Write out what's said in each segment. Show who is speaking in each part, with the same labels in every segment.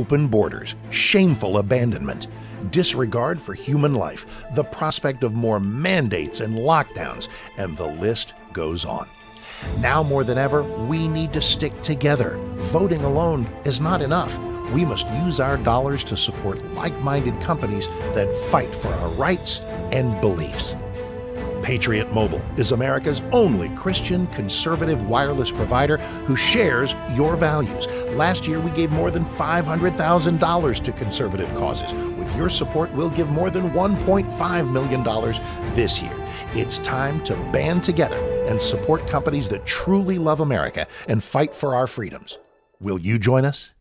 Speaker 1: open borders, shameful abandonment, disregard for human life, the prospect of more mandates and lockdowns, and the list goes on. Now more than ever, we need to stick together. Voting alone is not enough. We must use our dollars to support like-minded companies that fight for our rights and beliefs. Patriot Mobile is America's only Christian conservative wireless provider who shares your values. Last year, we gave more than $500,000 to conservative causes. With your support, we'll give more than $1.5 million this year. It's time to band together and support companies that truly love America and fight for our freedoms. Will you join us?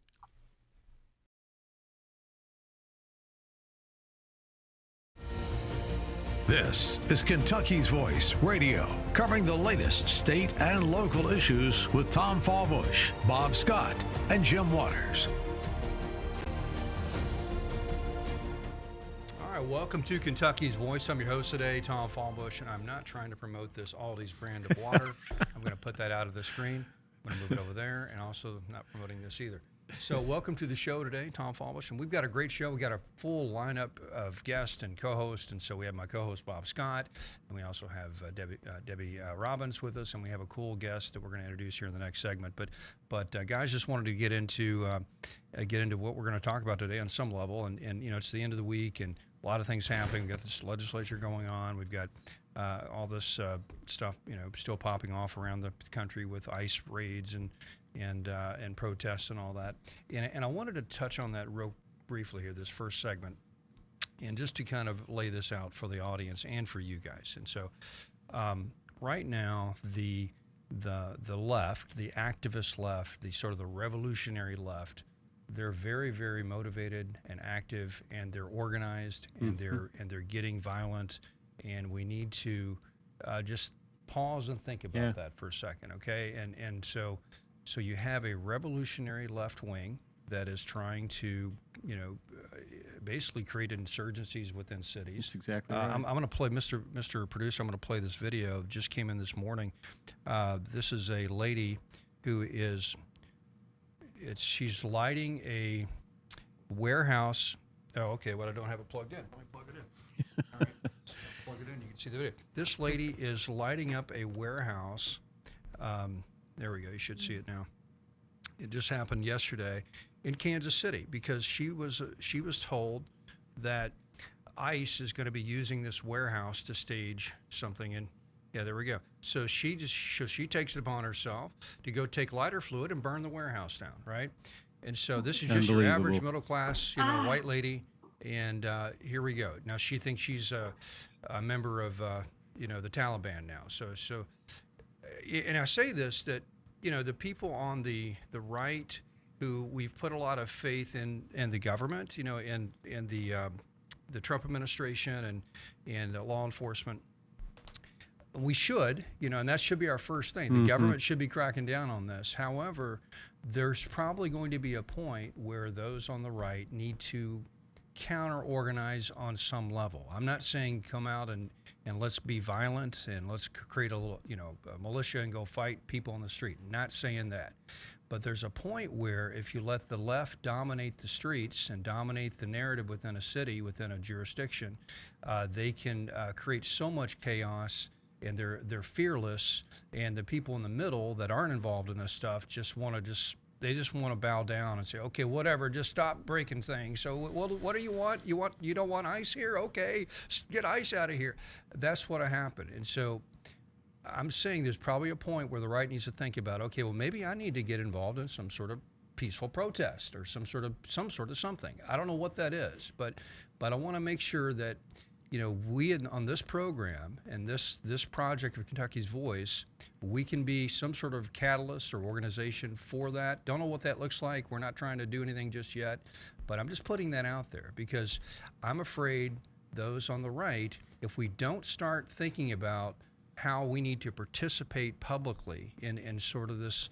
Speaker 2: This is Kentucky's Voice Radio, covering the latest state and local issues with Tom Fallbush, Bob Scott, and Jim Waters.
Speaker 3: All right, welcome to Kentucky's Voice. I'm your host today, Tom Fallbush, and I'm not trying to promote this Aldi's brand of water. I'm going to put that out of the screen. I'm going to move it over there, and also not promoting this either. So welcome to the show today, Tom Fallbush, and we've got a great show. We got a full lineup of guests and co-hosts, and so we have my co-host Bob Scott, and we also have Debbie Robbins with us, and we have a cool guest that we're going to introduce here in the next segment. But guys, just wanted to get into what we're going to talk about today on some level, and you know, it's the end of the week, and a lot of things happening. We've got this legislature going on. We've got all this stuff, you know, still popping off around the country with ICE raids and protests and all that. And I wanted to touch on that real briefly here, this first segment, and just to kind of lay this out for the audience and for you guys. And so right now, the left, the activist left, the sort of the revolutionary left, they're very, very motivated and active, and they're organized, and they're getting violent, and we need to just pause and think about that for a second, okay? And so you have a revolutionary left wing that is trying to, you know, basically create insurgencies within cities.
Speaker 4: That's exactly right.
Speaker 3: I'm going to play, Mr. Producer, I'm going to play this video. It just came in this morning. This is a lady who is, she's lighting a warehouse. Oh, okay, well, I don't have it plugged in. Let me plug it in. All right, plug it in, you can see the video. This lady is lighting up a warehouse. There we go. You should see it now. It just happened yesterday in Kansas City because she was told that ICE is going to be using this warehouse to stage something. And yeah, there we go. So she takes it upon herself to go take lighter fluid and burn the warehouse down, right? And so this is just your average middle class, you know, white lady. And here we go. Now she thinks she's a member of you know, the Taliban now. So. And I say this, that, you know, the people on the right who we've put a lot of faith in the government, you know, and the Trump administration and law enforcement, we should, you know, and that should be our first thing. The government should be cracking down on this. However, there's probably going to be a point where those on the right need to counter-organize on some level. I'm not saying come out and let's be violent and let's create a little, you know, a militia and go fight people on the street. Not saying that. But there's a point where if you let the left dominate the streets and dominate the narrative within a city, within a jurisdiction, they can create so much chaos, and they're fearless, and the people in the middle that aren't involved in this stuff just want to bow down and say, okay, whatever, just stop breaking things. So what do you want? You don't want ICE here? Okay, get ICE out of here. That's what happened. And so I'm saying there's probably a point where the right needs to think about, okay, well, maybe I need to get involved in some sort of peaceful protest or some sort of something. I don't know what that is, but I want to make sure that, you know, we on this program and this project of Kentucky's Voice, we can be some sort of catalyst or organization for that. Don't know what that looks like. We're not trying to do anything just yet, but I'm just putting that out there because I'm afraid those on the right, if we don't start thinking about how we need to participate publicly in sort of this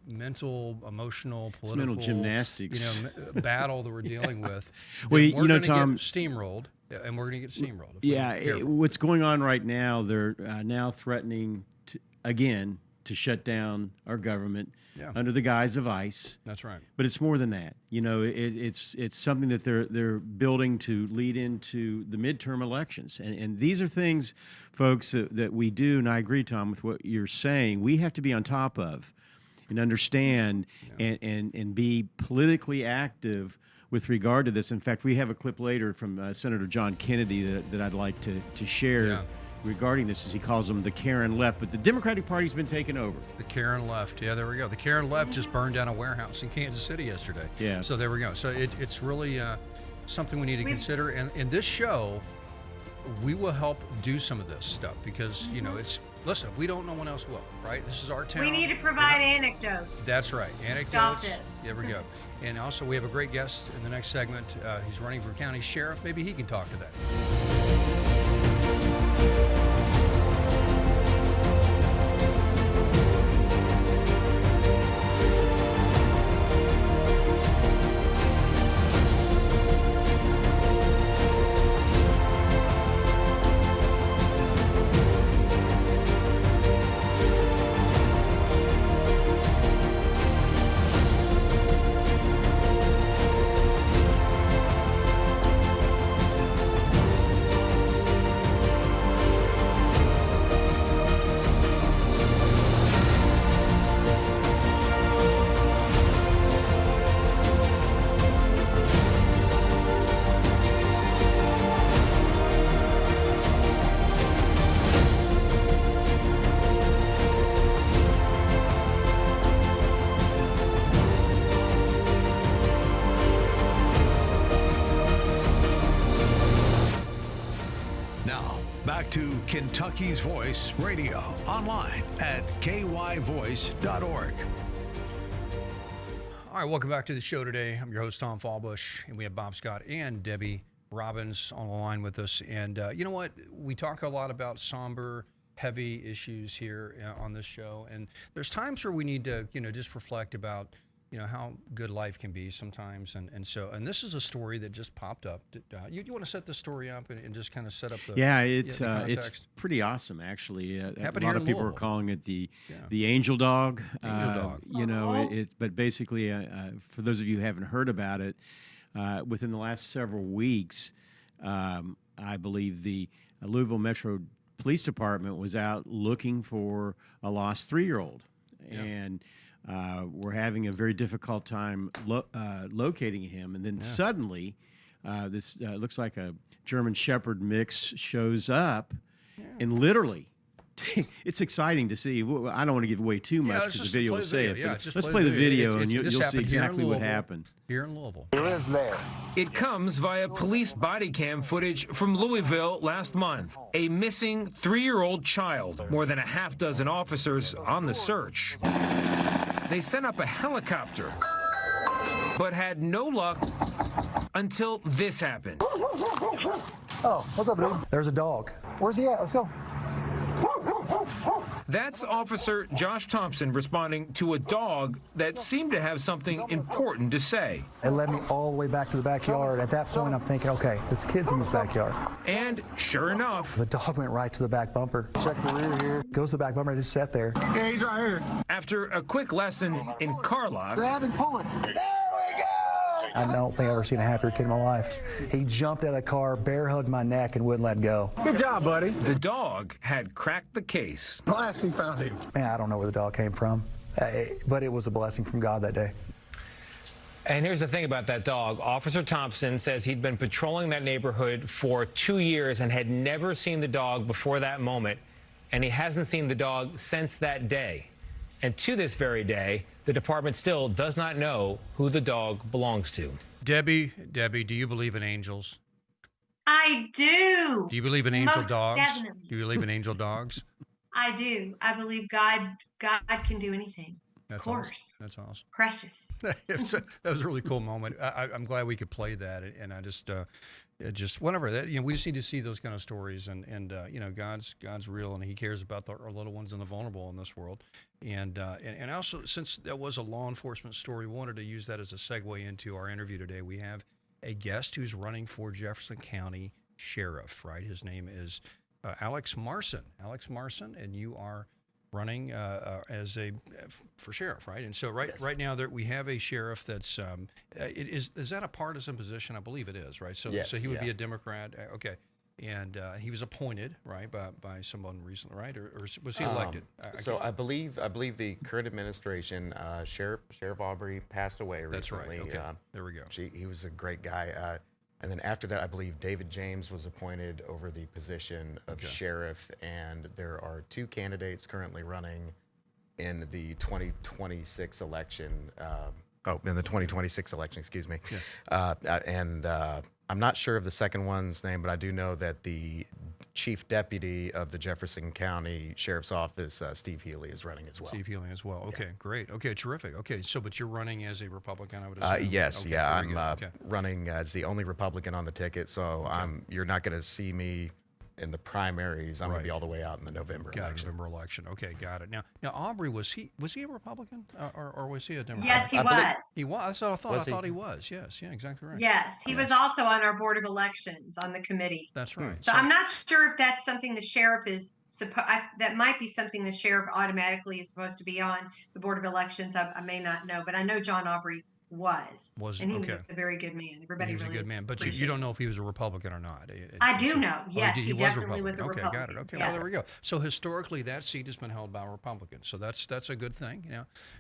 Speaker 3: mental, emotional, political,
Speaker 4: mental gymnastics,
Speaker 3: you know, battle that we're dealing with.
Speaker 4: Well,
Speaker 3: we're
Speaker 4: you know, Tom,
Speaker 3: get steamrolled, and we're going to get steamrolled.
Speaker 4: Yeah, what's going on right now? They're now threatening to, again to shut down our government
Speaker 3: Yeah.
Speaker 4: under the guise of ICE.
Speaker 3: That's right.
Speaker 4: But it's more than that. You know, it's something that they're building to lead into the midterm elections, and these are things, folks, that we do. And I agree, Tom, with what you're saying. We have to be on top of and understand and be politically active with regard to this. In fact, we have a clip later from Senator John Kennedy that I'd like to share regarding this, as he calls them the Karen left. But the Democratic Party's been taken over.
Speaker 3: The Karen left. Yeah, there we go. The Karen left just burned down a warehouse in Kansas City yesterday.
Speaker 4: Yeah.
Speaker 3: So there we go. So it's really something we need to consider. And in this show, we will help do some of this stuff because, you know, listen, we don't, no one else will, right? This is our town.
Speaker 5: We need to provide anecdotes.
Speaker 3: That's right.
Speaker 5: Stop
Speaker 3: Anecdotes.
Speaker 5: this.
Speaker 3: There we go. And also, we have a great guest in the next segment. He's running for county sheriff. Maybe he can talk to that.
Speaker 2: Now, back to Kentucky's Voice Radio, online at kyvoice.org.
Speaker 3: All right, welcome back to the show today. I'm your host, Tom Fallbush, and we have Bob Scott and Debbie Robbins on the line with us. And you know what? We talk a lot about somber, heavy issues here on this show. And there's times where we need to, you know, just reflect about, you know, how good life can be sometimes. And this is a story that just popped up. You want to set this story up and just kind of set up the
Speaker 4: it's
Speaker 3: context?
Speaker 4: pretty awesome, actually. A
Speaker 3: Happened
Speaker 4: lot
Speaker 3: here
Speaker 4: of
Speaker 3: in
Speaker 4: people are
Speaker 3: Louisville.
Speaker 4: calling it the angel dog.
Speaker 3: Angel dog.
Speaker 4: You know, but basically, for those of you who haven't heard about it, within the last several weeks, I believe the Louisville Metro Police Department was out looking for a lost 3-year-old, and we're having a very difficult time locating him. And then suddenly, this looks like a German Shepherd mix shows up, and literally, it's exciting to see. I don't want to give away too much
Speaker 3: let's
Speaker 4: because the
Speaker 3: just
Speaker 4: video
Speaker 3: play
Speaker 4: will
Speaker 3: the
Speaker 4: say
Speaker 3: video.
Speaker 4: it.
Speaker 3: Yeah,
Speaker 4: But
Speaker 3: just
Speaker 4: let's
Speaker 3: play
Speaker 4: play
Speaker 3: the
Speaker 4: the
Speaker 3: video.
Speaker 4: video, and
Speaker 3: This
Speaker 4: you'll see
Speaker 3: happened here in
Speaker 4: exactly what
Speaker 3: Louisville.
Speaker 4: happened.
Speaker 3: Here in Louisville.
Speaker 6: Who is there?
Speaker 7: It comes via police body cam footage from Louisville last month. A missing 3-year-old child. More than a half dozen officers on the search. They sent up a helicopter, but had no luck until this happened.
Speaker 6: Oh, what's up, dude? There's a dog. Where's he at? Let's go.
Speaker 7: That's Officer Josh Thompson responding to a dog that seemed to have something important to say.
Speaker 6: It led me all the way back to the backyard. At that point, I'm thinking, okay, this kid's in this backyard.
Speaker 7: And sure enough,
Speaker 6: The dog went right to the back bumper. Check the rear here. Goes to the back bumper. I just sat there. Yeah, he's right here.
Speaker 7: after a quick lesson in car locks,
Speaker 6: Grab and pull it. There we go. I don't think I've ever seen a happier kid in my life. He jumped out of the car, bear hugged my neck, and wouldn't let go.
Speaker 8: Good job, buddy.
Speaker 7: the dog had cracked the case.
Speaker 8: Blast, he found him.
Speaker 6: Man, I don't know where the dog came from, but it was a blessing from God that day.
Speaker 9: And here's the thing about that dog. Officer Thompson says he'd been patrolling that neighborhood for 2 years and had never seen the dog before that moment. And he hasn't seen the dog since that day. And to this very day, the department still does not know who the dog belongs to.
Speaker 3: Debbie, do you believe in angels?
Speaker 5: I do.
Speaker 3: Do you believe in angel
Speaker 5: Most
Speaker 3: dogs?
Speaker 5: definitely.
Speaker 3: Do you believe in angel dogs?
Speaker 5: I do. I believe God can do anything.
Speaker 3: That's
Speaker 5: Of course.
Speaker 3: Awesome. That's awesome.
Speaker 5: Precious.
Speaker 3: That was a really cool moment. I'm glad we could play that, and I just whenever that, you know, we just need to see those kind of stories, and you know, God's real, and He cares about our little ones and the vulnerable in this world, and also, since that was a law enforcement story, we wanted to use that as a segue into our interview today. We have a guest who's running for Jefferson County Sheriff. Right, his name is Alex Marson. Alex Marson, and you are running for sheriff, right? And so right now we have a sheriff that's is that a partisan position? I believe it is, right? So
Speaker 8: Yes,
Speaker 3: so he would be
Speaker 8: yeah.
Speaker 3: a Democrat, okay, and he was appointed right by someone recently, right, or was he elected?
Speaker 8: So I believe the current administration, Sheriff Aubrey passed away
Speaker 3: That's
Speaker 8: recently.
Speaker 3: right. Okay, there we go.
Speaker 8: He was a great guy. And then after that, I believe David James was appointed over the position of sheriff. And there are 2 candidates currently running in the 2026 election. In the 2026 election, excuse me. Yeah. I'm not sure of the second one's name, but I do know that the chief deputy of the Jefferson County Sheriff's Office, Steve Healy, is running as well.
Speaker 3: Steve Healy as well. Okay, great. Okay, terrific. Okay, so but you're running as a Republican, I would assume?
Speaker 8: Yes,
Speaker 3: okay,
Speaker 8: yeah.
Speaker 3: very
Speaker 8: I'm
Speaker 3: good. Okay.
Speaker 8: running as the only Republican on the ticket, so you're not going to see me in the primaries. I'm going to be all the way out in the November election.
Speaker 3: November election. Okay, got it. Now Aubrey, was he a Republican or was he a Democrat?
Speaker 5: Yes, he was.
Speaker 3: He was. That's what I thought.
Speaker 8: Was
Speaker 3: I thought
Speaker 8: he?
Speaker 3: he was. Yes, yeah, exactly right.
Speaker 5: Yes, he was also on our board of elections on the committee.
Speaker 3: That's right.
Speaker 5: So I'm not sure if that's something the sheriff is that might be something the sheriff automatically is supposed to be on the board of elections. I may not know, but I know John Aubrey was and he was a very good man. Everybody
Speaker 3: he was
Speaker 5: really
Speaker 3: a good man, but you don't know if he was a Republican or not.
Speaker 5: I do know. Yes,
Speaker 3: he
Speaker 5: definitely was a
Speaker 3: Okay,
Speaker 5: Republican.
Speaker 3: got it. Okay,
Speaker 5: yes.
Speaker 3: well there we go. So historically, that seat has been held by Republicans. So that's a good thing.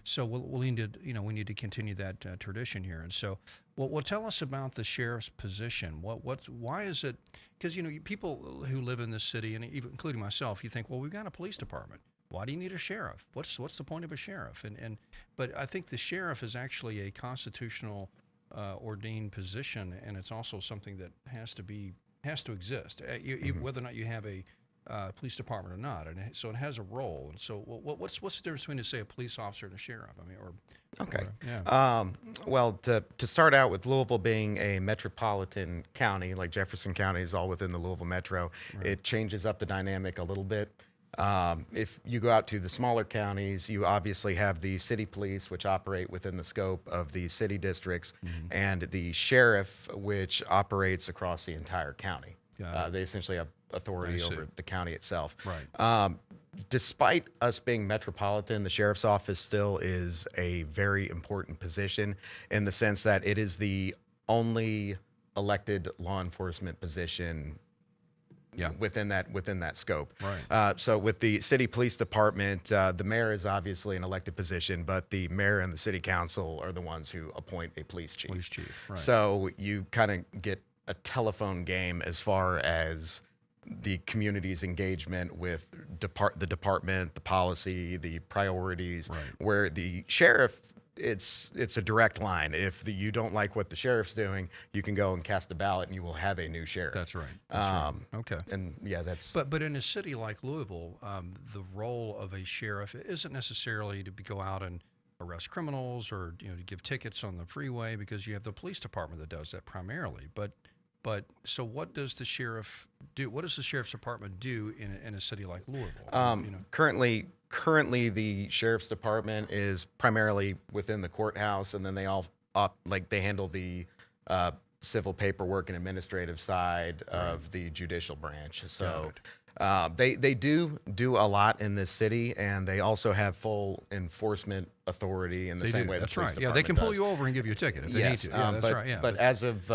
Speaker 3: So we'll need to we need to continue that tradition here. And so, well, tell us about the sheriff's position. Why is it? Because people who live in this city, and even including myself, you think, well, we've got a police department. Why do you need a sheriff? What's the point of a sheriff? But I think the sheriff is actually a constitutional ordained position, and it's also something that has to exist, whether or not you have a police department or not. And so it has a role. And so what's the difference between, say, a police officer and a sheriff? I mean,
Speaker 8: Well, to start out with Louisville being a metropolitan county, like Jefferson County is all within the Louisville metro, it changes up the dynamic a little bit. If you go out to the smaller counties, you obviously have the city police, which operate within the scope of the city districts, and the sheriff, which operates across the entire county. They essentially have authority over the county itself.
Speaker 3: Right.
Speaker 8: Despite us being metropolitan, the sheriff's office still is a very important position in the sense that it is the only elected law enforcement position within that scope.
Speaker 3: Right.
Speaker 8: So with the city police department, the mayor is obviously an elected position, but the mayor and the city council are the ones who appoint a police chief.
Speaker 3: Police chief, right.
Speaker 8: So you kind of get a telephone game as far as the community's engagement with the department, the policy, the priorities, where the sheriff, it's a direct line. If you don't like what the sheriff's doing, you can go and cast a ballot, and you will have a new sheriff.
Speaker 3: That's right. That's right. Okay.
Speaker 8: And that's.
Speaker 3: But in a city like Louisville, the role of a sheriff isn't necessarily to go out and arrest criminals or to give tickets on the freeway, because you have the police department that does that primarily. But so what does the sheriff do? What does the sheriff's department do in a city like Louisville?
Speaker 8: Currently, the sheriff's department is primarily within the courthouse, and then they all they handle the civil paperwork and administrative side of the judicial branch. So they do a lot in this city, and they also have full enforcement authority in the same way the police department
Speaker 3: does. Yeah, they can pull
Speaker 8: does.
Speaker 3: you over and give you a ticket if they need to. Yeah, that's right. Yeah,
Speaker 8: but as of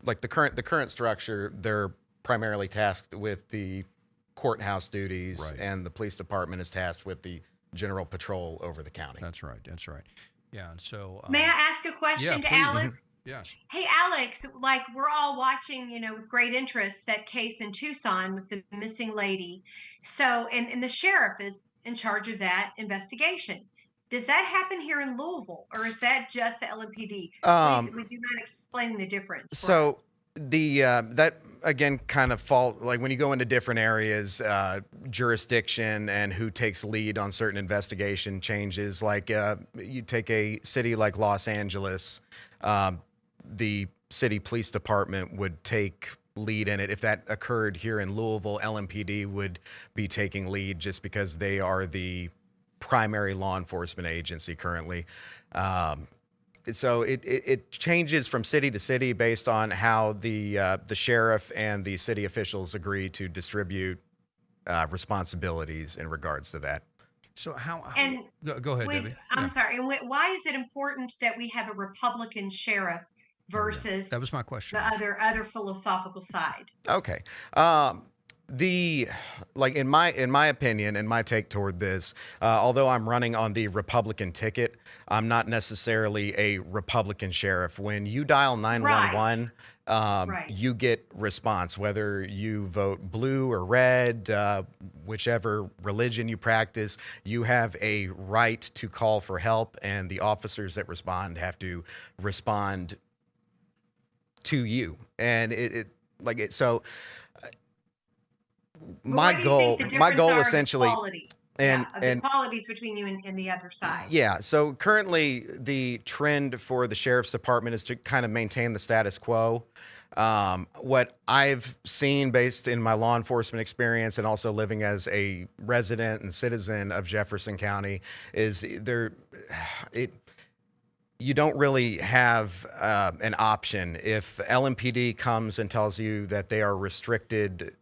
Speaker 8: like the current structure, they're primarily tasked with the courthouse duties, and the police department is tasked with the general patrol over the county.
Speaker 3: That's right. That's right. Yeah, and so
Speaker 5: may I ask a question to Alex?
Speaker 3: Yes.
Speaker 5: Hey, Alex, like we're all watching, with great interest that case in Tucson with the missing lady. So, and the sheriff is in charge of that investigation. Does that happen here in Louisville, or is that just the LMPD? Please, would you mind explaining the difference? For us?
Speaker 8: The that again kind of like when you go into different areas, jurisdiction and who takes lead on certain investigation changes. Like you take a city like Los Angeles, the city police department would take lead in it. If that occurred here in Louisville, LMPD would be taking lead just because they are the primary law enforcement agency currently. So it changes from city to city based on how the sheriff and the city officials agree to distribute responsibilities in regards to that.
Speaker 3: So how?
Speaker 5: And
Speaker 3: Go ahead,
Speaker 5: Wait,
Speaker 3: Debbie.
Speaker 5: I'm
Speaker 3: Yeah,
Speaker 5: sorry. And why is it important that we have a Republican sheriff versus
Speaker 3: that was my question.
Speaker 5: the other philosophical side?
Speaker 8: Okay. The like in my opinion and my take toward this, although I'm running on the Republican ticket, I'm not necessarily a Republican sheriff. When you dial 911,
Speaker 5: Right.
Speaker 8: you get response, whether you vote blue or red, whichever religion you practice, you have a right to call for help, and the officers that respond have to respond to you. And so my
Speaker 5: What do you think the
Speaker 8: my
Speaker 5: difference
Speaker 8: goal
Speaker 5: are in the
Speaker 8: essentially
Speaker 5: qualities?
Speaker 8: and
Speaker 5: Of the qualities between you and the other side.
Speaker 8: yeah, so currently the trend for the sheriff's department is to kind of maintain the status quo. What I've seen based in my law enforcement experience and also living as a resident and citizen of Jefferson County is you don't really have an option. If LMPD comes and tells you that they are restricted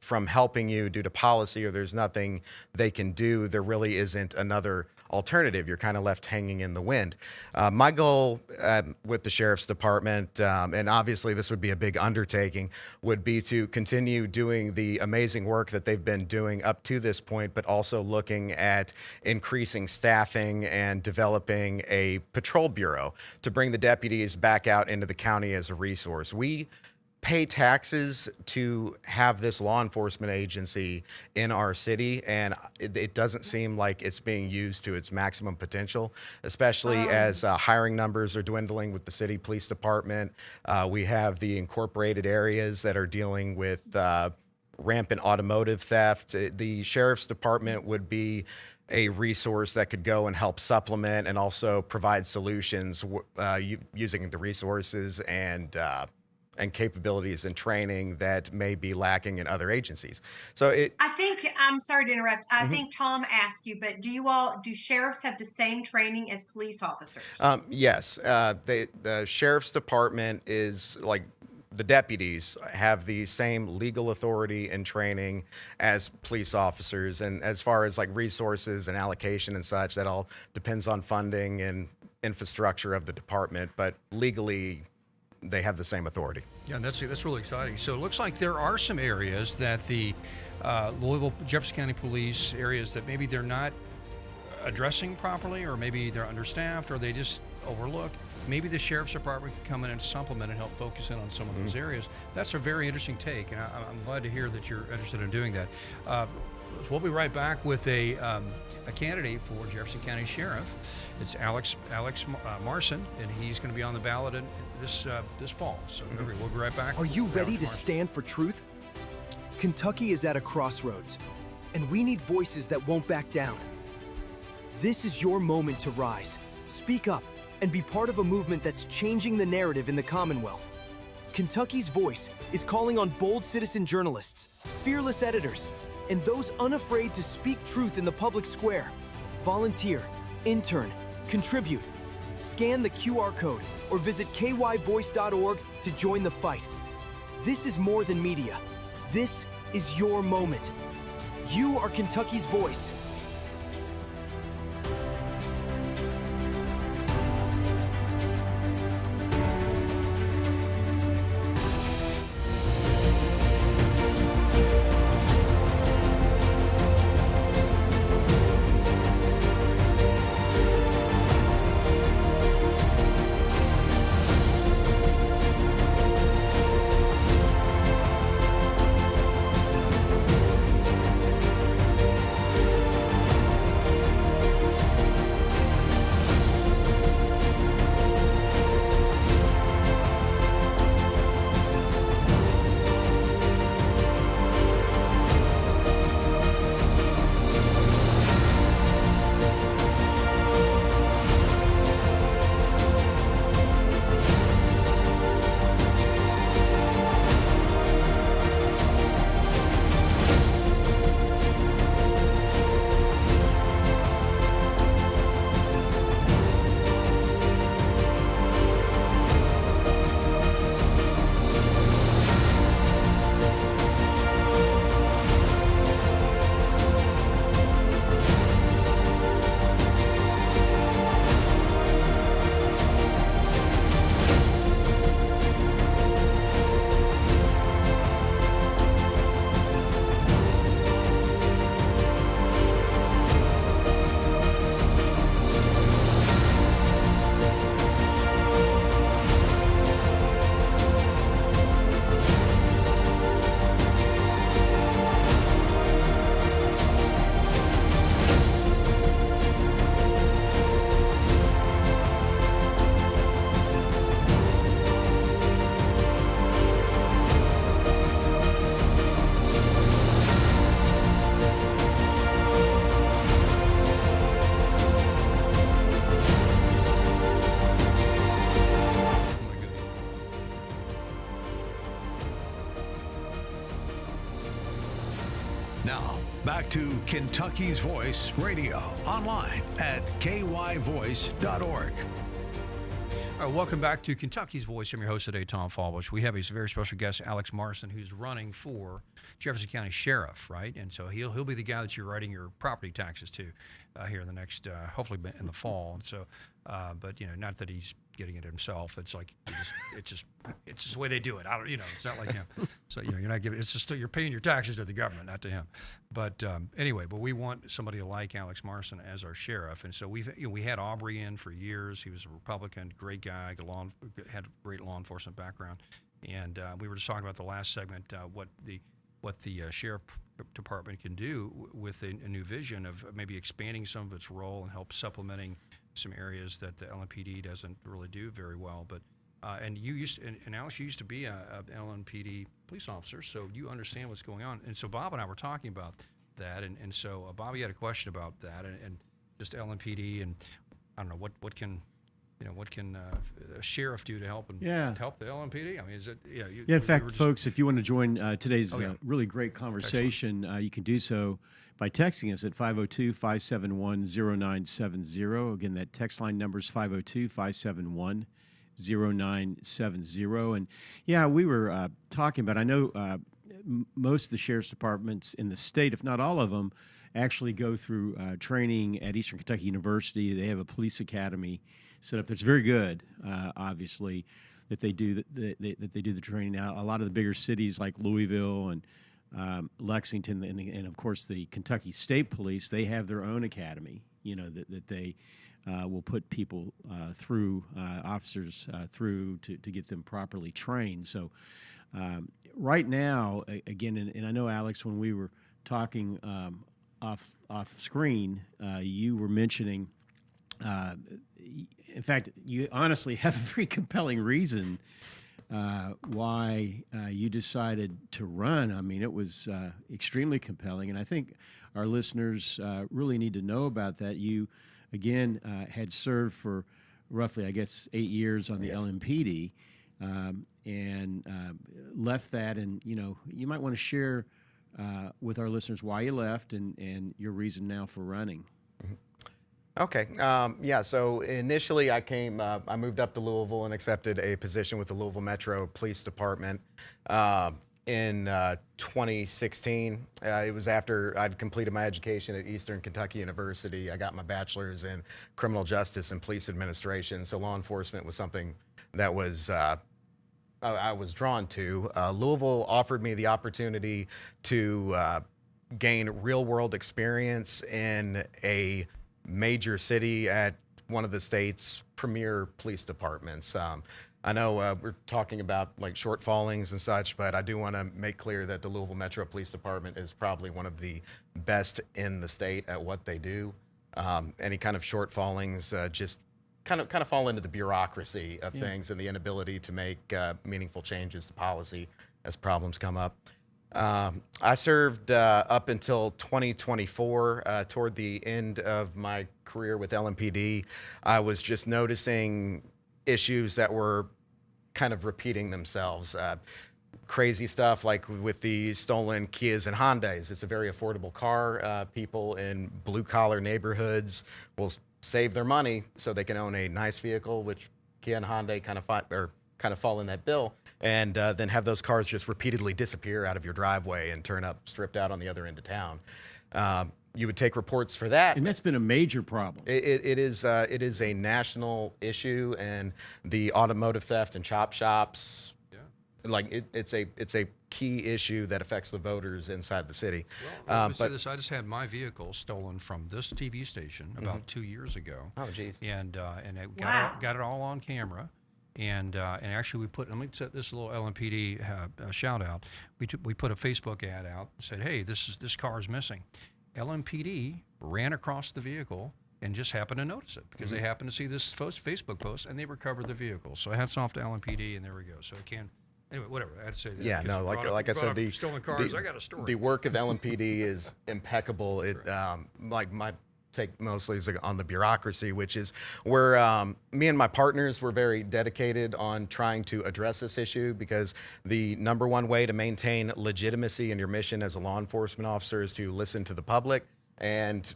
Speaker 8: from helping you due to policy or there's nothing they can do, there really isn't another alternative. You're kind of left hanging in the wind. My goal with the sheriff's department, and obviously this would be a big undertaking, would be to continue doing the amazing work that they've been doing up to this point, but also looking at increasing staffing and developing a patrol bureau to bring the deputies back out into the county as a resource. We pay taxes to have this law enforcement agency in our city, and it doesn't seem like it's being used to its maximum potential, especially as hiring numbers are dwindling with the city police department. We have the incorporated areas that are dealing with rampant automotive theft. The sheriff's department would be a resource that could go and help supplement and also provide solutions using the resources and capabilities and training that may be lacking in other agencies. So
Speaker 5: I think, I'm sorry to interrupt. I think Tom asked you, but do sheriffs have the same training as police officers?
Speaker 8: Yes, the sheriff's department is like the deputies have the same legal authority and training as police officers. And as far as like resources and allocation and such, that all depends on funding and infrastructure of the department, but legally they have the same authority.
Speaker 3: Yeah, and that's really exciting. So it looks like there are some areas that the Louisville, Jefferson County Police areas that maybe they're not addressing properly, or maybe they're understaffed, or they just overlook. Maybe the sheriff's department can come in and supplement and help focus in on some of those areas. That's a very interesting take, and I'm glad to hear that you're interested in doing that. So we'll be right back with a candidate for Jefferson County Sheriff. It's Alex Marson, and he's going to be on the ballot this fall. So we'll be right back.
Speaker 10: Are you
Speaker 3: with
Speaker 10: ready
Speaker 3: Alex
Speaker 10: to
Speaker 3: Marson.
Speaker 10: stand for truth? Kentucky is at a crossroads, and we need voices that won't back down. This is your moment to rise, speak up, and be part of a movement that's changing the narrative in the Commonwealth. Kentucky's Voice is calling on bold citizen journalists, fearless editors, and those unafraid to speak truth in the public square. Volunteer, intern, contribute. Scan the QR code or visit kyvoice.org to join the fight. This is more than media. This is your moment. You are Kentucky's voice.
Speaker 2: Now, back to Kentucky's Voice Radio, online at kyvoice.org.
Speaker 3: All right, welcome back to Kentucky's Voice. I'm your host today, Tom Fallbush. We have a very special guest, Alex Marson, who's running for Jefferson County Sheriff, right? And so he'll be the guy that you're writing your property taxes to here in the next, hopefully in the fall. And so, but not that he's getting it himself. It's like it's just the way they do it. I don't, it's not like him. So you're not giving. It's just you're paying your taxes to the government, not to him. But anyway, but we want somebody like Alex Marson as our sheriff. And so we had Aubrey in for years. He was a Republican, great guy, had a great law enforcement background. And we were just talking about the last segment what the sheriff department can do with a new vision of maybe expanding some of its role and help supplementing some areas that the LMPD doesn't really do very well. But and Alex, you used to be a LMPD police officer, so you understand what's going on. And so Bob and I were talking about that, and so Bobby had a question about that, and just LMPD, and I don't know what can a sheriff do to help help the LMPD? I mean, is it
Speaker 4: in fact, folks, if you want to join today's really great conversation, you can do so by texting us at 502-571-0970. Again, that text line number is 502-571-0970. And we were talking about, I know most of the sheriff's departments in the state, if not all of them, actually go through training at Eastern Kentucky University. They have a police academy set up that's very good, obviously, that they do that they do the training. Now, a lot of the bigger cities like Louisville and Lexington, and of course the Kentucky State Police, they have their own academy. That they will put people through, officers through to get them properly trained. So right now, again, and I know, Alex, when we were talking off screen, you were mentioning. In fact, you honestly have a very compelling reason why you decided to run. I mean, it was extremely compelling, and I think our listeners really need to know about that. You, again, had served for roughly, I guess, 8 years on the LMPD, and left that, and you might want to share with our listeners why you left and your reason now for running.
Speaker 8: Okay. So initially I moved up to Louisville and accepted a position with the Louisville Metro Police Department in 2016. It was after I'd completed my education at Eastern Kentucky University. I got my bachelor's in criminal justice and police administration. So law enforcement was something that was I was drawn to. Louisville offered me the opportunity to gain real-world experience in a major city at one of the state's premier police departments. I know we're talking about like shortfallings and such, but I do want to make clear that the Louisville Metro Police Department is probably one of the best in the state at what they do. Any kind of shortfallings just kind of fall into the bureaucracy of things and the inability to make meaningful changes to policy as problems come up. I served up until 2024. Toward the end of my career with LMPD, I was just noticing issues that were kind of repeating themselves. Crazy stuff like with the stolen Kias and Hyundais. It's a very affordable car. People in blue-collar neighborhoods will save their money so they can own a nice vehicle, which Kia and Hyundai kind of fall in that bill, and then have those cars just repeatedly disappear out of your driveway and turn up stripped out on the other end of town. You would take reports for that.
Speaker 4: And that's been a major problem.
Speaker 8: It is a national issue, and the automotive theft and chop shops, it's a key issue that affects the voters inside the city.
Speaker 3: Well, let me say this. I just had my vehicle stolen from this TV station about 2 years ago.
Speaker 8: Oh, geez.
Speaker 3: And I got it all on camera. And actually, let me set this little LMPD shout out. We put a Facebook ad out and said, "Hey, this car is missing." LMPD ran across the vehicle and just happened to notice it because they happened to see this Facebook post and they recovered the vehicle. So hats off to LMPD, and there we go. So anyway, whatever. I had to say that.
Speaker 8: Yeah, no, like I said, the
Speaker 3: stolen cars. I got a story.
Speaker 8: The work of LMPD is impeccable. It like take mostly is on the bureaucracy, which is where me and my partners were very dedicated on trying to address this issue, because the number one way to maintain legitimacy in your mission as a law enforcement officer is to listen to the public and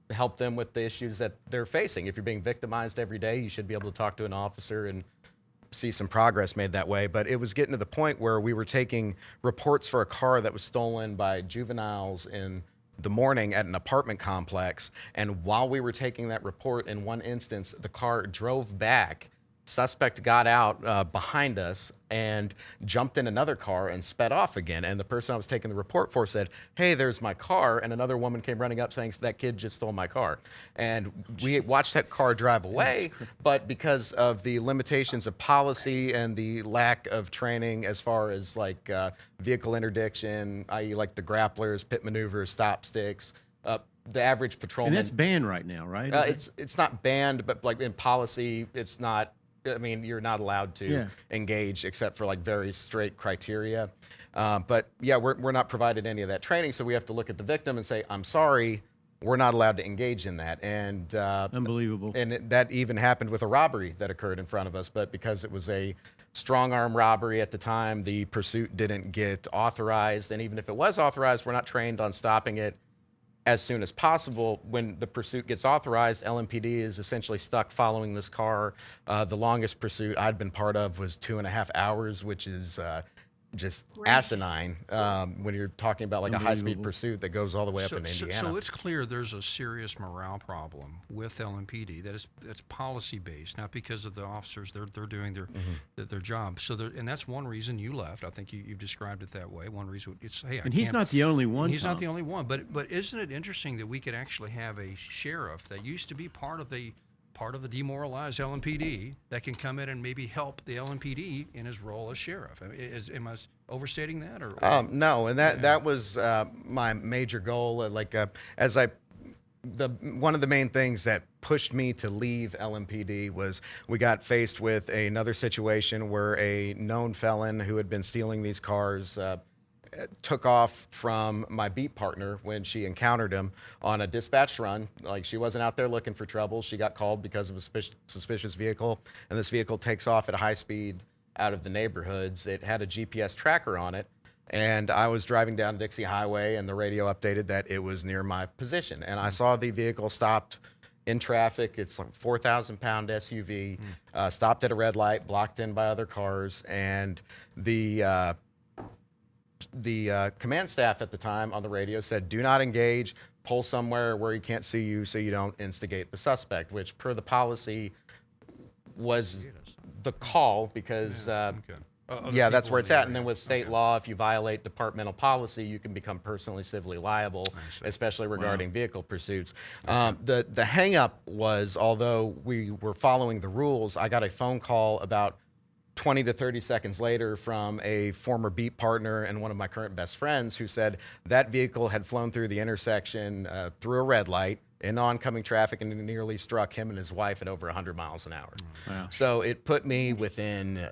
Speaker 8: help them with the issues that they're facing. If you're being victimized every day, you should be able to talk to an officer and see some progress made that way. But it was getting to the point where we were taking reports for a car that was stolen by juveniles in the morning at an apartment complex. And while we were taking that report, in one instance, the car drove back. Suspect got out behind us and jumped in another car and sped off again. And the person I was taking the report for said, "Hey, there's my car." And another woman came running up saying, "That kid just stole my car." And we watched that car drive away, but because of the limitations of policy and the lack of training as far as like vehicle interdiction, i.e. like the grapplers, pit maneuvers, stop sticks, the average patrolman.
Speaker 4: And that's banned right now, right?
Speaker 8: It's not banned, but like in policy, it's not. I mean, you're not allowed to engage except for like very straight criteria. But yeah, we're not provided any of that training, so we have to look at the victim and say, "I'm sorry, we're not allowed to engage in that." And
Speaker 4: unbelievable.
Speaker 8: And that even happened with a robbery that occurred in front of us, but because it was a strong arm robbery at the time, the pursuit didn't get authorized. And even if it was authorized, we're not trained on stopping it as soon as possible. When the pursuit gets authorized, LMPD is essentially stuck following this car. The longest pursuit I'd been part of was 2.5 hours, which is just asinine when you're talking about like a high-speed pursuit that goes all the way up into Indiana.
Speaker 3: So it's clear there's a serious morale problem with LMPD that's policy-based, not because of the officers. They're doing their job. So and that's one reason you left. I think you've described it that way. One reason it's
Speaker 4: and he's not the only one.
Speaker 3: He's not the only one. But isn't it interesting that we could actually have a sheriff that used to be part of the demoralized LMPD that can come in and maybe help the LMPD in his role as sheriff? Am I overstating that? Or
Speaker 8: no, and that was my major goal. One of the main things that pushed me to leave LMPD was we got faced with another situation where a known felon who had been stealing these cars took off from my beat partner when she encountered him on a dispatch run. Like, she wasn't out there looking for trouble. She got called because of a suspicious vehicle, and this vehicle takes off at a high speed out of the neighborhoods. It had a GPS tracker on it, and I was driving down Dixie Highway, and the radio updated that it was near my position. And I saw the vehicle stopped in traffic. It's like a 4,000-pound SUV, stopped at a red light, blocked in by other cars, and the command staff at the time on the radio said, "Do not engage, pull somewhere where he can't see you so you don't instigate the suspect," which per the policy was the call, because that's where it's at. And then with state law, if you violate departmental policy, you can become personally civilly liable, especially regarding vehicle pursuits. The hang up was, although we were following the rules, I got a phone call about 20 to 30 seconds later from a former beat partner and one of my current best friends who said that vehicle had flown through the intersection through a red light in oncoming traffic and nearly struck him and his wife at over 100 miles an hour.
Speaker 4: Wow.
Speaker 8: So it put me within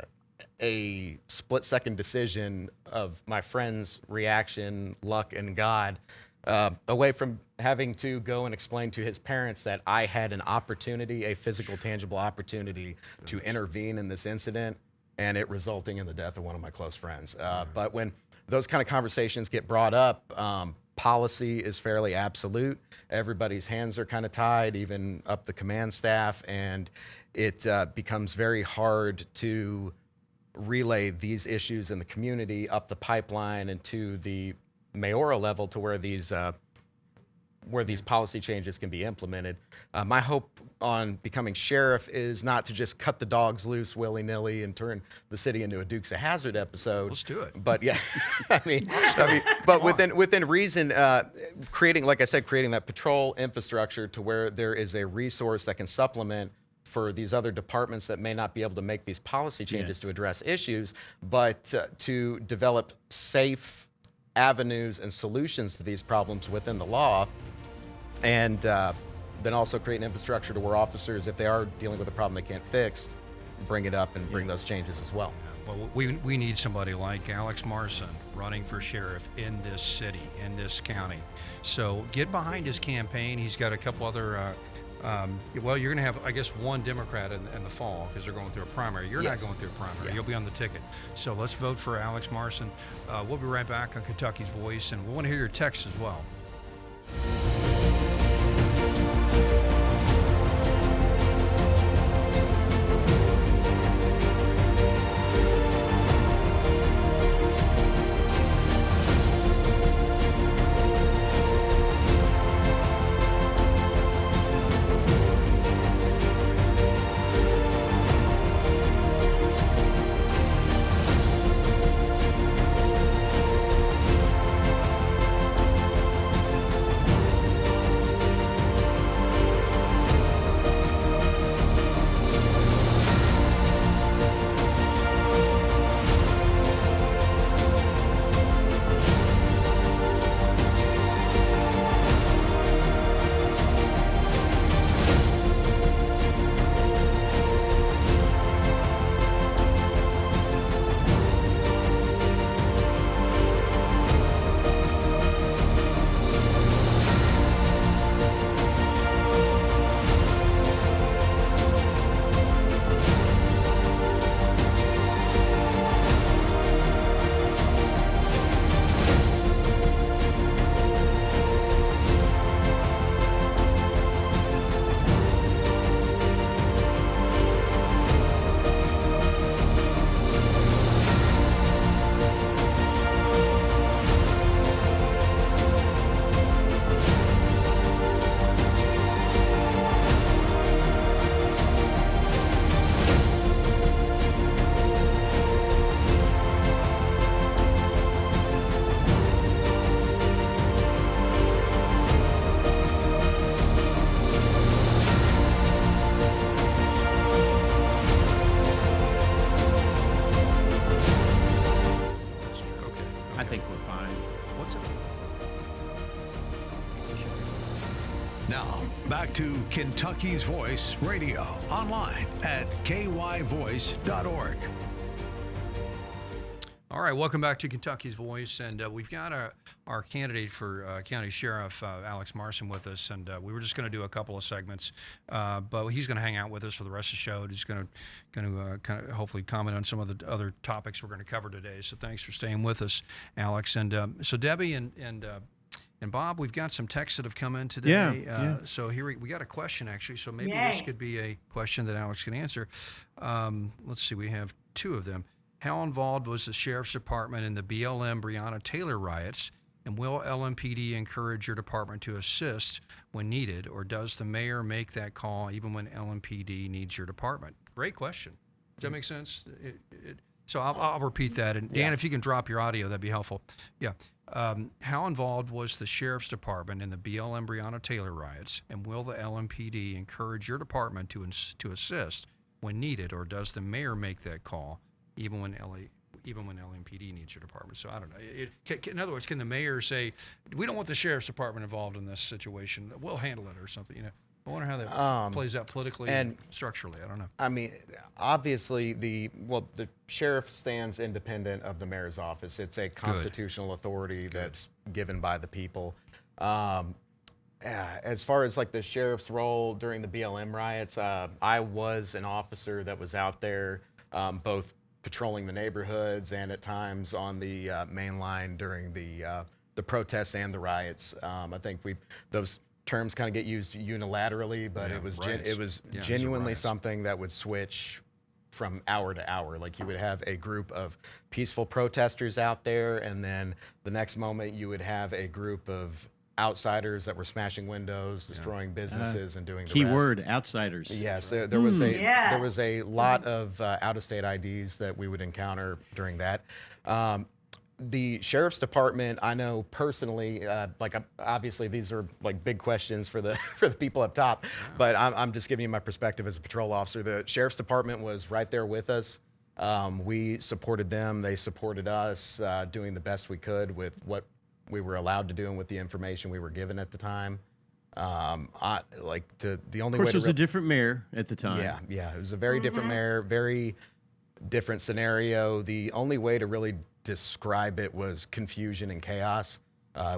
Speaker 8: a split-second decision of my friend's reaction, luck, and God, away from having to go and explain to his parents that I had an opportunity, a physical, tangible opportunity to intervene in this incident, and it resulting in the death of one of my close friends. But when those kind of conversations get brought up, policy is fairly absolute. Everybody's hands are kind of tied, even up the command staff, and it becomes very hard to relay these issues in the community up the pipeline and to the mayoral level to where these policy changes can be implemented. My hope on becoming sheriff is not to just cut the dogs loose willy-nilly and turn the city into a Dukes of Hazzard episode.
Speaker 3: Let's do it.
Speaker 8: But yeah, but within reason, creating, like I said, creating that patrol infrastructure to where there is a resource that can supplement for these other departments that may not be able to make these policy changes to address issues, but to develop safe avenues and solutions to these problems within the law, and then also create an infrastructure to where officers, if they are dealing with a problem they can't fix, bring it up and bring those changes as well.
Speaker 3: Well, we need somebody like Alex Marson running for sheriff in this city, in this county. So get behind his campaign. He's got a couple other. Well, you're going to have, I guess, one Democrat in the fall because they're going through a primary. You're not going through a primary.
Speaker 8: Yeah.
Speaker 3: You'll be on the ticket. So let's vote for Alex Marson. We'll be right back on Kentucky's Voice, and we want to hear your texts as well.
Speaker 2: Now, back to Kentucky's Voice Radio, online at kyvoice.org.
Speaker 3: All right, welcome back to Kentucky's Voice, and we've got our candidate for County Sheriff, Alex Marson, with us, and we were just going to do a couple of segments, but he's going to hang out with us for the rest of the show. He's going to kind of hopefully comment on some of the other topics we're going to cover today. So thanks for staying with us, Alex. And so Debbie and Bob, we've got some texts that have come in today. So here we got a question, actually, so maybe this could be a question that Alex can answer. Let's see, we have two of them. How involved was the Sheriff's Department in the BLM Breonna Taylor riots, and will LMPD encourage your department to assist when needed, or does the mayor make that call even when LMPD needs your department? Great question. Does that make sense? So I'll repeat that. And Dan, if you can drop your audio, that'd be helpful. Yeah. How involved was the Sheriff's Department in the BLM Breonna Taylor riots, and will the LMPD encourage your department to assist when needed, or does the mayor make that call even when LMPD needs your department? So I don't know. In other words, can the mayor say, we don't want the Sheriff's Department involved in this situation, we'll handle it, or something? You know, I wonder how that plays out politically and structurally. I don't know. I mean,
Speaker 8: obviously the sheriff stands independent of the mayor's office. It's a constitutional authority that's given by the people. As far as like the sheriff's role during the BLM riots, I was an officer that was out there, both patrolling the neighborhoods and at times on the main line during the protests and the riots. I think those terms kind of get used unilaterally, but it was genuinely something that would switch from hour to hour. Like, you would have a group of peaceful protesters out there, and then the next moment you would have a group of outsiders that were smashing windows, destroying businesses, and doing the
Speaker 4: keyword outsiders.
Speaker 8: Yes, there was a lot of out-of-state IDs that we would encounter during that. The Sheriff's Department, I know personally, obviously these are like big questions for the people up top, but I'm just giving you my perspective as a patrol officer. The Sheriff's Department was right there with us. We supported them; they supported us, doing the best we could with what we were allowed to do and with the information we were given at the time. The only way
Speaker 4: of course, it was a different mayor at the time.
Speaker 8: Yeah, it was a very different mayor, very different scenario. The only way to really describe it was confusion and chaos.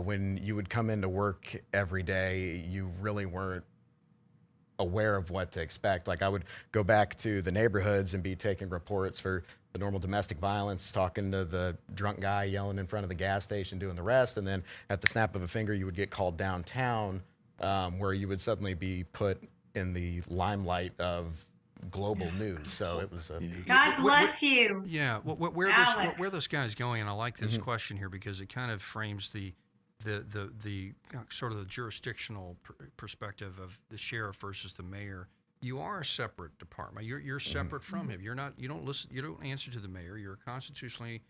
Speaker 8: When you would come into work every day, you really weren't aware of what to expect. Like I would go back to the neighborhoods and be taking reports for the normal domestic violence, talking to the drunk guy yelling in front of the gas station, doing the rest. And then at the snap of a finger, you would get called downtown, where you would suddenly be put in the limelight of global news. So it was
Speaker 5: God bless you.
Speaker 3: Yeah, where this guy's going, and I like this question here because it kind of frames the sort of the jurisdictional perspective of the sheriff versus the mayor. You are a separate department. You're separate from him. You don't answer to the mayor. You're a constitutionally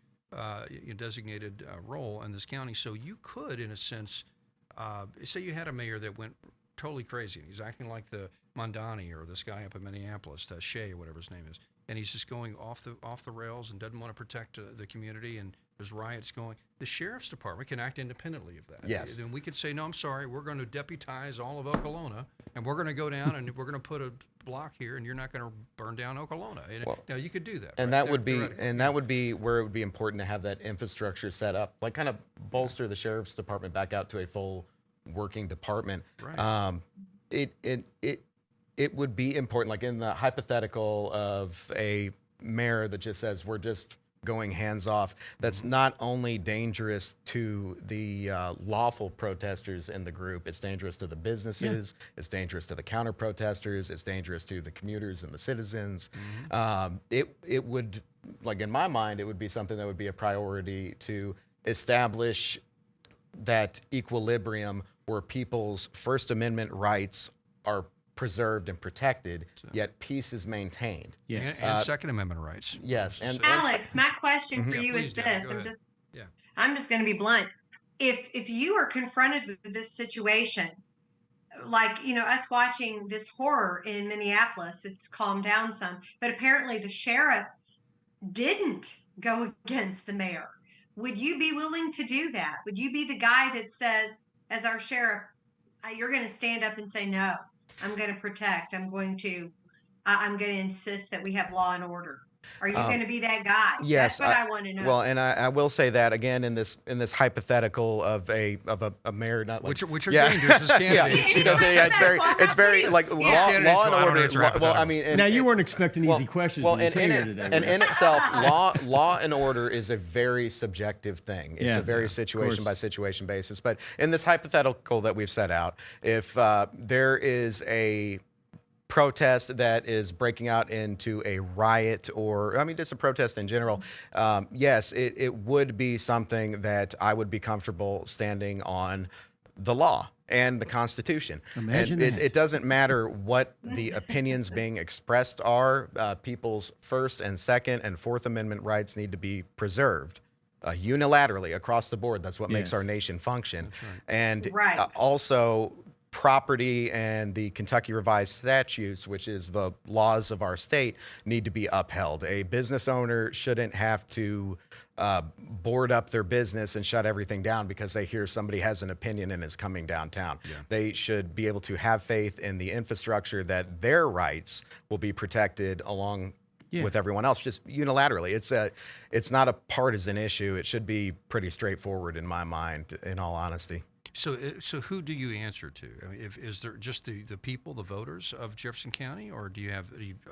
Speaker 3: designated role in this county. So you could, in a sense, say you had a mayor that went totally crazy and he's acting like the Mondani or this guy up in Minneapolis, Shea, whatever his name is, and he's just going off the rails and doesn't want to protect the community, and there's riots going. The sheriff's department can act independently of that.
Speaker 8: Yes.
Speaker 3: Then we could say, no, I'm sorry, we're going to deputize all of Okolona, and we're going to go down and we're going to put a block here, and you're not going to burn down Okolona. Now you could do that.
Speaker 8: And
Speaker 3: right?
Speaker 8: that would be where it would be important to have that infrastructure set up, like kind of bolster the sheriff's department back out to a full working department.
Speaker 3: Right.
Speaker 8: It would be important, like in the hypothetical of a mayor that just says we're just going hands off. That's not only dangerous to the lawful protesters in the group, it's dangerous to the businesses, it's dangerous to the counter protesters, it's dangerous to the commuters and the citizens. It would, like in my mind, it would be something that would be a priority to establish that equilibrium where people's First Amendment rights are preserved and protected, yet peace is maintained.
Speaker 3: Yes. And Second Amendment rights.
Speaker 8: Yes. And
Speaker 5: Alex, my question for you is this. I'm just going to be blunt. If you are confronted with this situation, like, us watching this horror in Minneapolis, it's calmed down some, but apparently the sheriff didn't go against the mayor. Would you be willing to do that? Would you be the guy that says, as our sheriff, you're going to stand up and say, no, I'm going to protect. I'm going to insist that we have law and order. Are you going to be that guy?
Speaker 8: Yes,
Speaker 5: that's what I want to know.
Speaker 8: Well, and I will say that again in this hypothetical of a mayor, not like
Speaker 3: which are dangerous as candidates.
Speaker 8: It's very like law and order. Well, I mean,
Speaker 4: now you weren't expecting easy questions.
Speaker 8: Well, and in itself, law and order is a very subjective thing. It's a very situation by situation basis. But in this hypothetical that we've set out, if there is a protest that is breaking out into a riot, or just a protest in general, yes, it would be something that I would be comfortable standing on the law and the Constitution.
Speaker 4: Imagine that.
Speaker 8: It doesn't matter what the opinions being expressed are. People's First and Second and Fourth Amendment rights need to be preserved unilaterally across the board. That's what makes our nation function. And also, property and the Kentucky Revised Statutes, which is the laws of our state, need to be upheld. A business owner shouldn't have to board up their business and shut everything down because they hear somebody has an opinion and is coming downtown. They should be able to have faith in the infrastructure that their rights will be protected along with everyone else, just unilaterally. It's not a partisan issue. It should be pretty straightforward in my mind, in all honesty.
Speaker 3: So who do you answer to? I mean, is there just the people, the voters of Jefferson County, or are you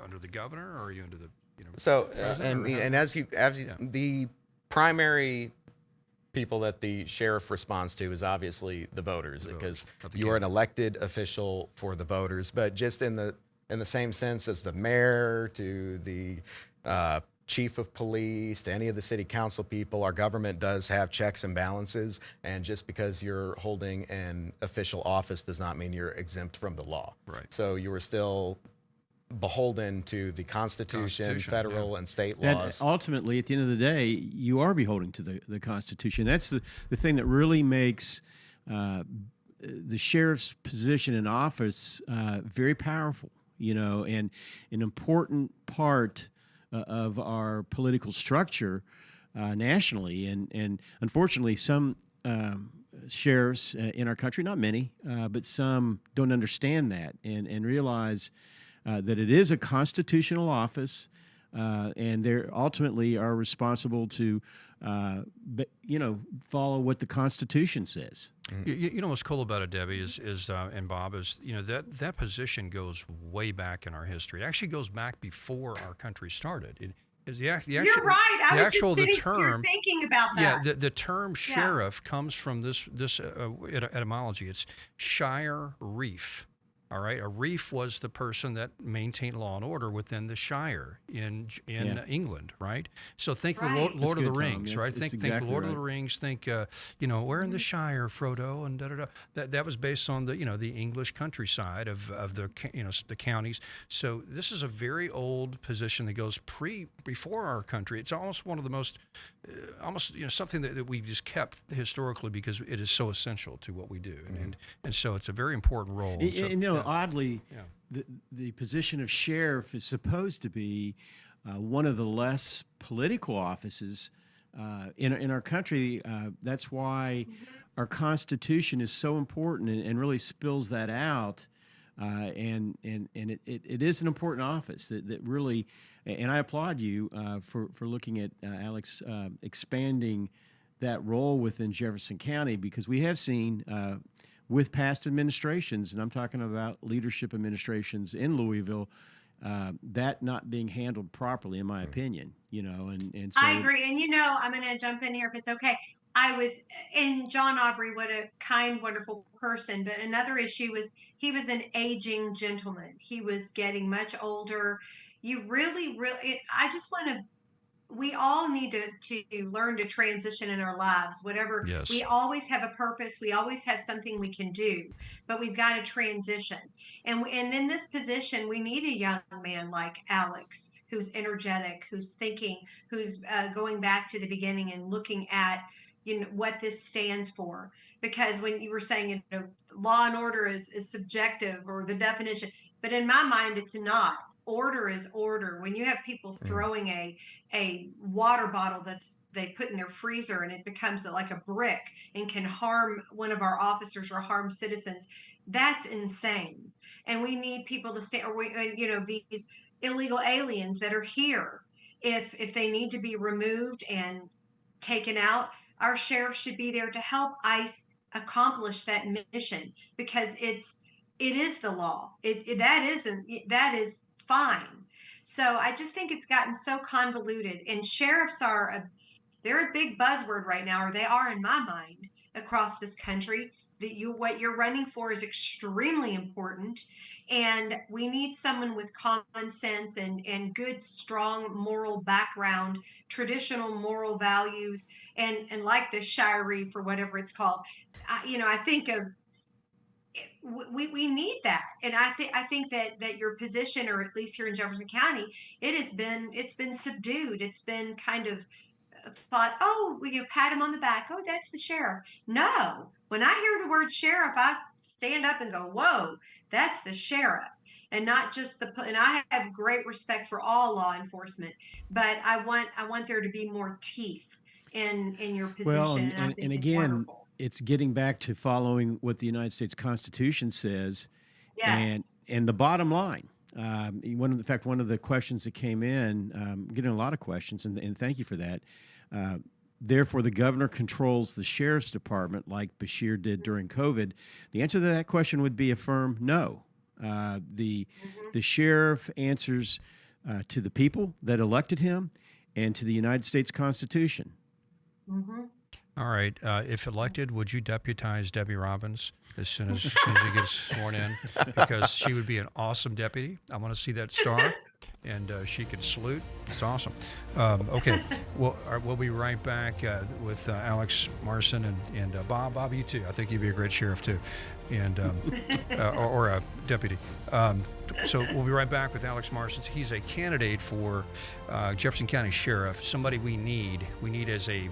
Speaker 3: under the governor, or are you under the president?
Speaker 8: The primary people that the sheriff responds to is obviously the voters, because you are an elected official for the voters. But just in the same sense as the mayor, to the chief of police, to any of the city council people, our government does have checks and balances, and just because you're holding an official office does not mean you're exempt from the law.
Speaker 3: Right.
Speaker 8: So you are still beholden to the Constitution, federal and state laws.
Speaker 4: Ultimately, at the end of the day, you are beholden to the Constitution. That's the thing that really makes the sheriff's position in office very powerful, and an important part of our political structure nationally. And unfortunately, some sheriffs in our country, not many, but some don't understand that and realize that it is a constitutional office. and they ultimately are responsible to, follow what the Constitution says.
Speaker 3: You know what's cool about it, Debbie, is and Bob, is that position goes way back in our history. It actually goes back before our country started.
Speaker 5: You're right. I was just sitting here thinking about that.
Speaker 3: Yeah, the term sheriff comes from this etymology. It's shire reef. All right, a reef was the person that maintained law and order within the shire in England, right? So think the Lord of the Rings, right? Think Lord of the Rings. Think we're in the Shire, Frodo, and da da da. That was based on the the English countryside of the the counties. So this is a very old position that goes before our country. It's almost one of the most something that we've just kept historically because it is so essential to what we do, and so it's a very important role.
Speaker 4: Oddly, the position of sheriff is supposed to be one of the less political offices in our country. That's why our Constitution is so important and really spills that out. And it is an important office that really, and I applaud you for looking at Alex expanding that role within Jefferson County, because we have seen with past administrations, and I'm talking about leadership administrations in Louisville, that not being handled properly, in my opinion. And so
Speaker 5: I agree. And I'm going to jump in here if it's okay. And John Aubrey, what a kind, wonderful person. But another issue was he was an aging gentleman. He was getting much older. You really, I just want to. We all need to learn to transition in our lives, whatever.
Speaker 3: Yes.
Speaker 5: We always have a purpose. We always have something we can do, but we've got to transition. And in this position, we need a young man like Alex, who's energetic, who's thinking, who's going back to the beginning and looking at, what this stands for. Because when you were saying, law and order is subjective, or the definition, but in my mind, it's not. Order is order. When you have people throwing a water bottle they put in their freezer and it becomes like a brick and can harm one of our officers or harm citizens, that's insane. And we need people to stay, these illegal aliens that are here, if they need to be removed and taken out, our sheriff should be there to help ICE accomplish that mission, because it is the law. That is fine. So I just think it's gotten so convoluted, and sheriffs they're a big buzzword right now, or they are in my mind across this country. What you're running for is extremely important, and we need someone with common sense and good, strong moral background, traditional moral values, and like the Shire Reef or whatever it's called. I think of. We need that, and I think that your position, or at least here in Jefferson County, it's been subdued. It's been kind of thought, pat him on the back. Oh, that's the sheriff. No, when I hear the word sheriff, I stand up and go, whoa, that's the sheriff, and not just and I have great respect for all law enforcement, but I want there to be more teeth in your position.
Speaker 4: Well,
Speaker 5: and
Speaker 4: again,
Speaker 5: wonderful.
Speaker 4: It's getting back to following what the United States Constitution says.
Speaker 5: Yes.
Speaker 4: And the bottom line, one of the questions that came in, getting a lot of questions, and thank you for that. Therefore, the governor controls the sheriff's department like Bashir did during COVID. The answer to that question would be a firm no. The sheriff answers to the people that elected him and to the United States Constitution.
Speaker 5: Mm-hmm.
Speaker 3: All right. If elected, would you deputize Debbie Robbins as soon as she gets sworn in? Because she would be an awesome deputy. I want to see that star, and she can salute. It's awesome. Okay. We'll be right back with Alex Marson and Bob. Bob, you too. I think you'd be a great sheriff too, and or a deputy. So we'll be right back with Alex Marson. He's a candidate for Jefferson County Sheriff, somebody we need as a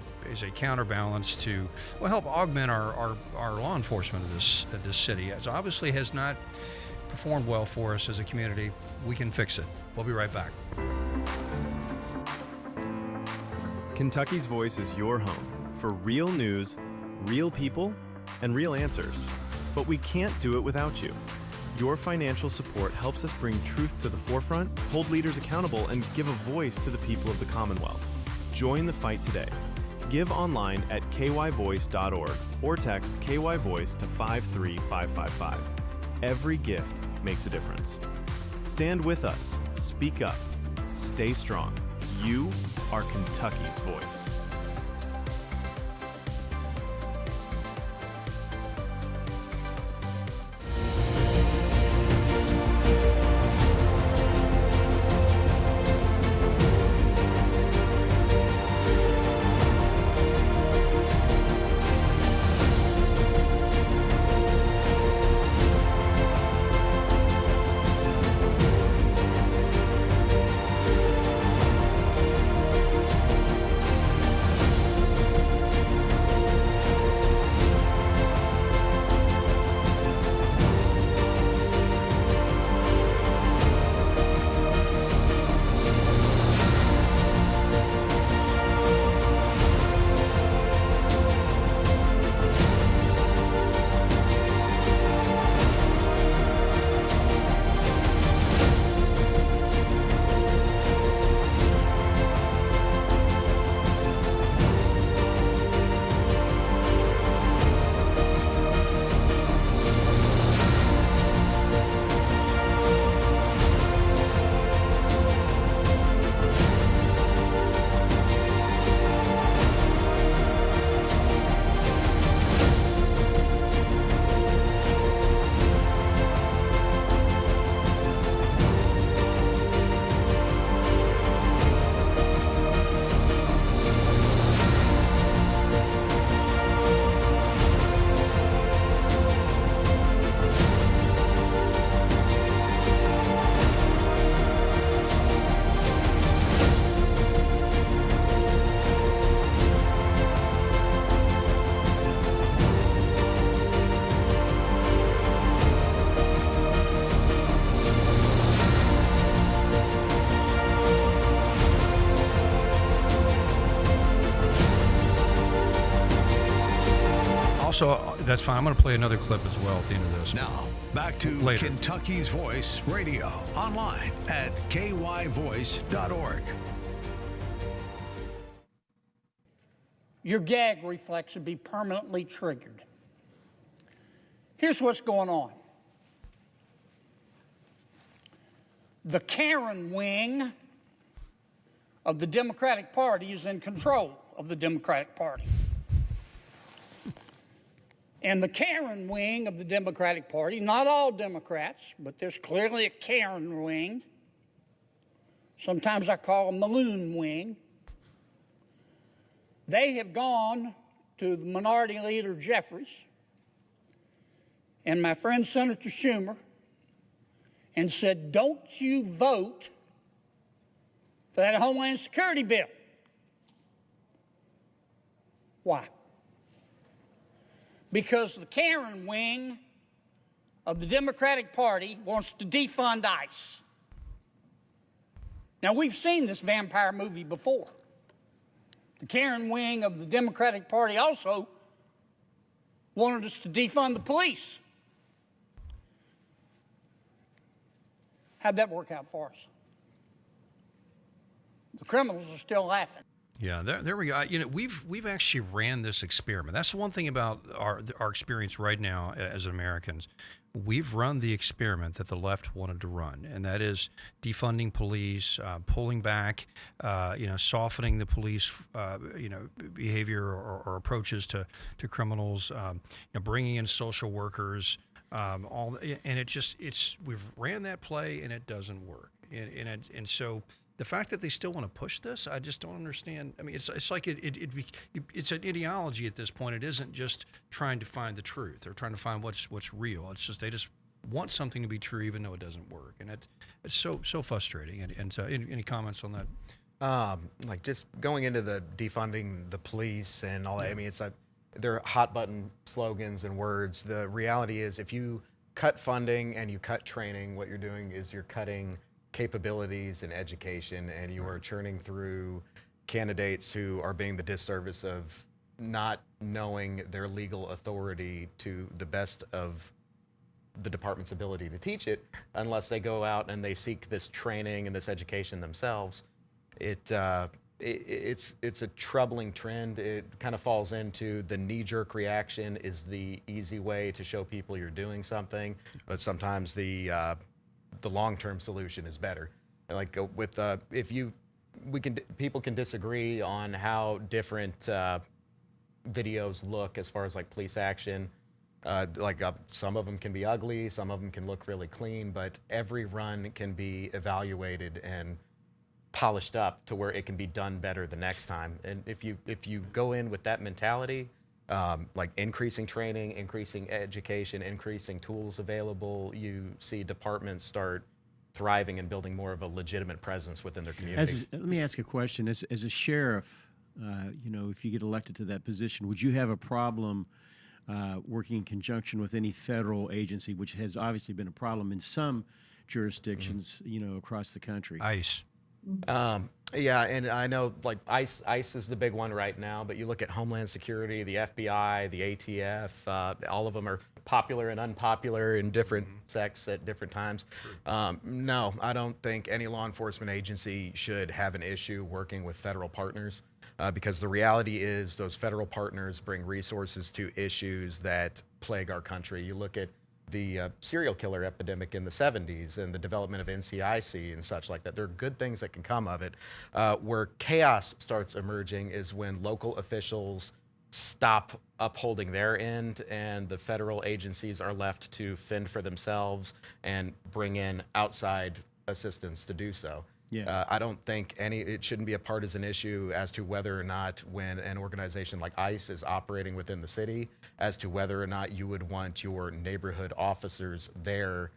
Speaker 3: counterbalance to help augment our law enforcement of this city. As obviously has not performed well for us as a community. We can fix it. We'll be right back.
Speaker 11: Kentucky's Voice is your home for real news, real people, and real answers. But we can't do it without you. Your financial support helps us bring truth to the forefront, hold leaders accountable, and give a voice to the people of the Commonwealth. Join the fight today. Give online at kyvoice.org or text KYVoice to 53555. Every gift makes a difference. Stand with us. Speak up. Stay strong. You are Kentucky's voice.
Speaker 3: Also, that's fine. I'm going to play another clip as well at the end of this.
Speaker 2: Now, back to
Speaker 3: Later.
Speaker 2: Kentucky's Voice Radio, online at kyvoice.org.
Speaker 12: Your gag reflex would be permanently triggered. Here's what's going on. The Karen wing of the Democratic Party is in control of the Democratic Party. And the Karen wing of the Democratic Party, not all Democrats, but there's clearly a Karen wing. Sometimes I call them the loon wing. They have gone to the Minority Leader Jeffries and my friend Senator Schumer and said, don't you vote for that Homeland Security bill. Why? Because the Karen wing of the Democratic Party wants to defund ICE. Now, we've seen this vampire movie before. The Karen wing of the Democratic Party also wanted us to defund the police. How'd that work out for us? The criminals are still laughing.
Speaker 3: Yeah, there we go. You know, we've actually ran this experiment. That's the one thing about our experience right now as Americans. We've run the experiment that the left wanted to run, and that is defunding police, pulling back, softening the police, behavior or approaches to criminals, bringing in social workers, we've ran that play and it doesn't work, and so. The fact that they still want to push this, I just don't understand. I mean, it's like it's an ideology at this point. It isn't just trying to find the truth or trying to find what's real. It's just they just want something to be true even though it doesn't work, and it's so frustrating. And any comments on that?
Speaker 8: Like just going into the defunding the police and all that. I mean, they're hot button slogans and words. The reality is, if you cut funding and you cut training, what you're doing is you're cutting capabilities and education, and you are churning through candidates who are being the disservice of not knowing their legal authority to the best of the department's ability to teach it unless they go out and they seek this training and this education themselves. It's a troubling trend. It kind of falls into the knee-jerk reaction is the easy way to show people you're doing something, but sometimes the long-term solution is better. Like with people can disagree on how different videos look as far as like police action. Some of them can be ugly, some of them can look really clean, but every run can be evaluated and polished up to where it can be done better the next time. And if you go in with that mentality, like increasing training, increasing education, increasing tools available, you see departments start thriving and building more of a legitimate presence within their community.
Speaker 4: Let me ask a question. As a sheriff, if you get elected to that position, would you have a problem working in conjunction with any federal agency, which has obviously been a problem in some jurisdictions, across the country?
Speaker 3: ICE.
Speaker 8: Yeah, and I know like ICE is the big one right now, but you look at Homeland Security, the FBI, the ATF, all of them are popular and unpopular in different sects at different times. No, I don't think any law enforcement agency should have an issue working with federal partners because the reality is those federal partners bring resources to issues that plague our country. You look at the serial killer epidemic in the 70s and the development of NCIC and such like that. There are good things that can come of it. Where chaos starts emerging is when local officials stop upholding their end and the federal agencies are left to fend for themselves and bring in outside assistance to do so.
Speaker 4: Yeah.
Speaker 8: I don't think it shouldn't be a partisan issue as to whether or not when an organization like ICE is operating within the city, as to whether or not you would want your neighborhood officers there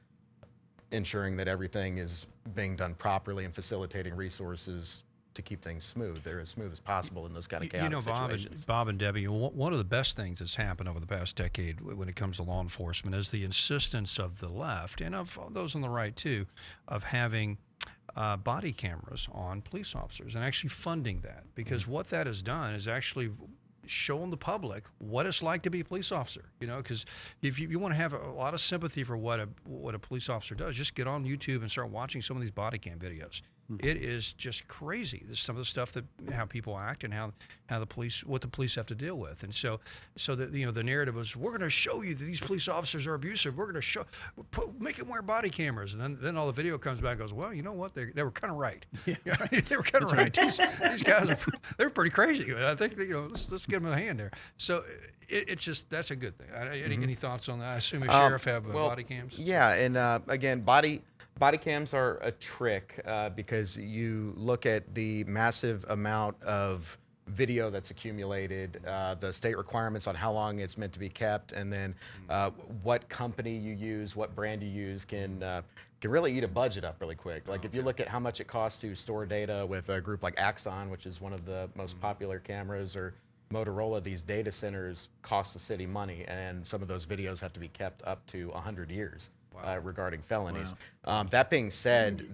Speaker 8: ensuring that everything is being done properly and facilitating resources to keep things smooth. They're as smooth as possible in those kind of chaotic situations.
Speaker 3: Bob and Debbie, one of the best things that's happened over the past decade when it comes to law enforcement is the insistence of the left, and of those on the right too, of having body cameras on police officers and actually funding that, because what that has done is actually shown the public what it's like to be a police officer. Because if you want to have a lot of sympathy for what a police officer does, just get on YouTube and start watching some of these body cam videos. It is just crazy. There's some of the stuff how people act and how what the police have to deal with. And so that the narrative was, we're going to show you that these police officers are abusive. We're going to make them wear body cameras. And then all the video comes back and goes, well, you know what? They were kind of right. Yeah. They were kind of right. These guys they're pretty crazy. I think let's give them a hand there. So it's just, that's a good thing. Any thoughts on that? I assume a sheriff have body cams.
Speaker 8: Yeah, and again, body cams are a trick because you look at the massive amount of video that's accumulated, the state requirements on how long it's meant to be kept, and then what company you use, what brand you use can really eat a budget up really quick. Like if you look at how much it costs to store data with a group like Axon, which is one of the most popular cameras, or Motorola, these data centers cost the city money, and some of those videos have to be kept up to 100 years. Regarding felonies. Wow. That being said,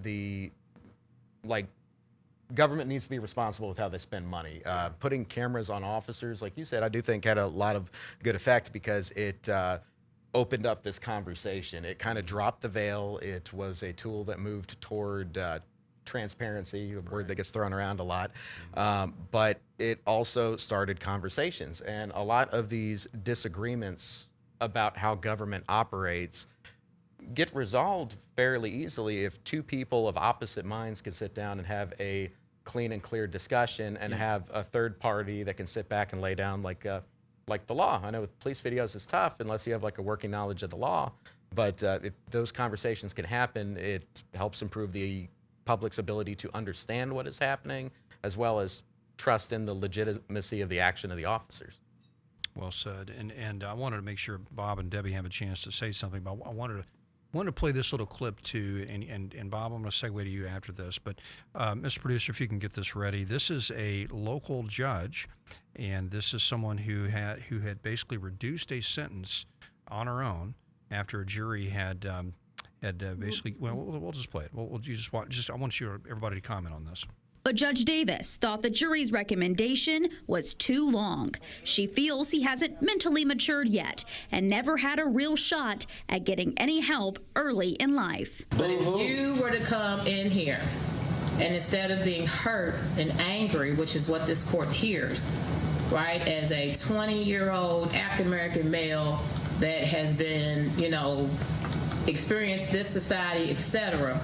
Speaker 8: government needs to be responsible with how they spend money. Putting cameras on officers, like you said, I do think had a lot of good effect because it opened up this conversation. It kind of dropped the veil. It was a tool that moved toward transparency, a word that gets thrown around a lot. But it also started conversations. And a lot of these disagreements about how government operates get resolved fairly easily if two people of opposite minds can sit down and have a clean and clear discussion and have a third party that can sit back and lay down like the law. I know with police videos it's tough unless you have like a working knowledge of the law, but if those conversations can happen, it helps improve the public's ability to understand what is happening as well as trust in the legitimacy of the action of the officers.
Speaker 3: Well said. And I wanted to make sure Bob and Debbie have a chance to say something, but I wanted to play this little clip too, and Bob, I'm going to segue to you after this. But Mr. Producer, if you can get this ready, this is a local judge, and this is someone who had basically reduced a sentence on her own after a jury had basically. Well, we'll just play it. We'll just watch. I want everybody to comment on this.
Speaker 13: But Judge Davis thought the jury's recommendation was too long. She feels he hasn't mentally matured yet and never had a real shot at getting any help early in life.
Speaker 14: But if you were to come in here and instead of being hurt and angry, which is what this court hears, right, as a 20-year-old African-American male that has been, experienced this society, etc.,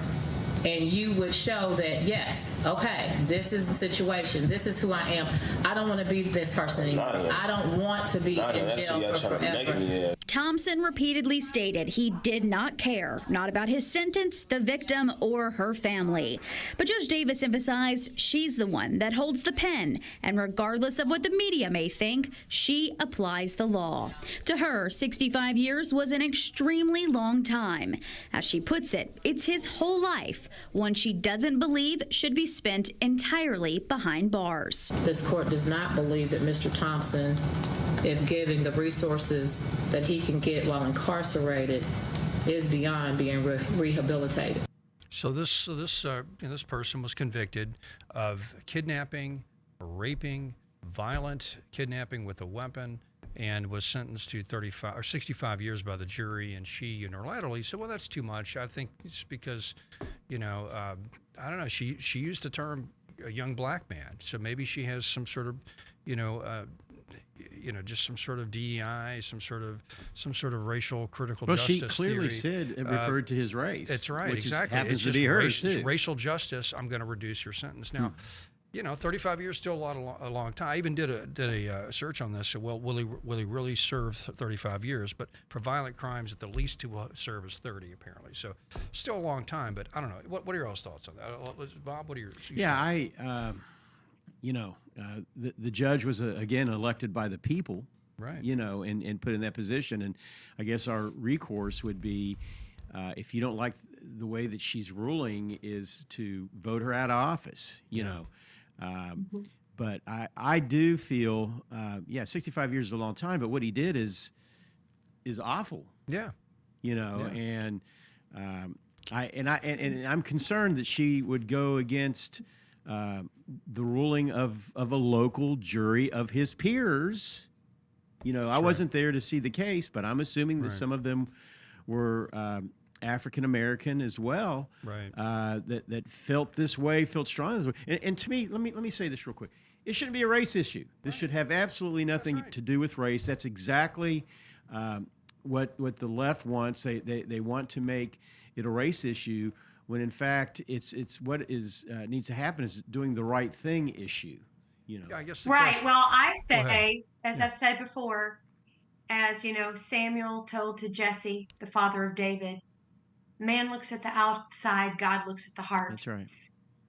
Speaker 14: and you would show that, yes, okay, this is the situation, this is who I am. I don't want to be this person anymore. I don't want to be in jail for forever.
Speaker 13: Thompson repeatedly stated he did not care, not about his sentence, the victim, or her family. But Judge Davis emphasized she's the one that holds the pen, and regardless of what the media may think, she applies the law. To her, 65 years was an extremely long time. As she puts it, it's his whole life, one she doesn't believe should be spent entirely behind bars.
Speaker 14: This court does not believe that Mr. Thompson, if given the resources that he can get while incarcerated, is beyond being rehabilitated.
Speaker 3: So this person was convicted of kidnapping, raping, violent kidnapping with a weapon, and was sentenced to 35 or 65 years by the jury. And she unilaterally said, "Well, that's too much. I think it's because, I don't know. She used the term a young black man, so maybe she has some sort of, just some sort of DEI, some sort of racial critical justice.
Speaker 4: Well, she clearly
Speaker 3: theory.
Speaker 4: said it referred to his race.
Speaker 3: That's right,
Speaker 4: which
Speaker 3: exactly.
Speaker 4: Happens
Speaker 3: it's
Speaker 4: to
Speaker 3: just
Speaker 4: be hers too.
Speaker 3: Racial justice. I'm going to reduce your sentence now. 35 years still a long time. I even did a search on this. So, well, will he really serve 35 years? But for violent crimes, at the least he will serve as 30 apparently. So, still a long time. But I don't know. What are your all's thoughts on that, Bob? What are your?
Speaker 4: The judge was again elected by the people,
Speaker 3: right?
Speaker 4: And put in that position. And I guess our recourse would be, if you don't like the way that she's ruling, is to vote her out of office. But I do feel, 65 years is a long time. But what he did is awful.
Speaker 3: Yeah.
Speaker 4: And I'm concerned that she would go against the ruling of a local jury of his peers. I wasn't there to see the case, but I'm assuming that some of them were African American as well,
Speaker 3: right?
Speaker 4: That felt this way, felt strongly this way. And to me, let me say this real quick. It shouldn't be a race issue. This should have absolutely nothing to do with race. That's exactly what the left wants. They want to make it a race issue, when in fact it's what needs to happen is doing the right thing issue.
Speaker 3: I guess
Speaker 5: right. Well, I say, as I've said before, as Samuel told to Jesse, the father of David, man looks at the outside, God looks at the heart.
Speaker 4: That's right.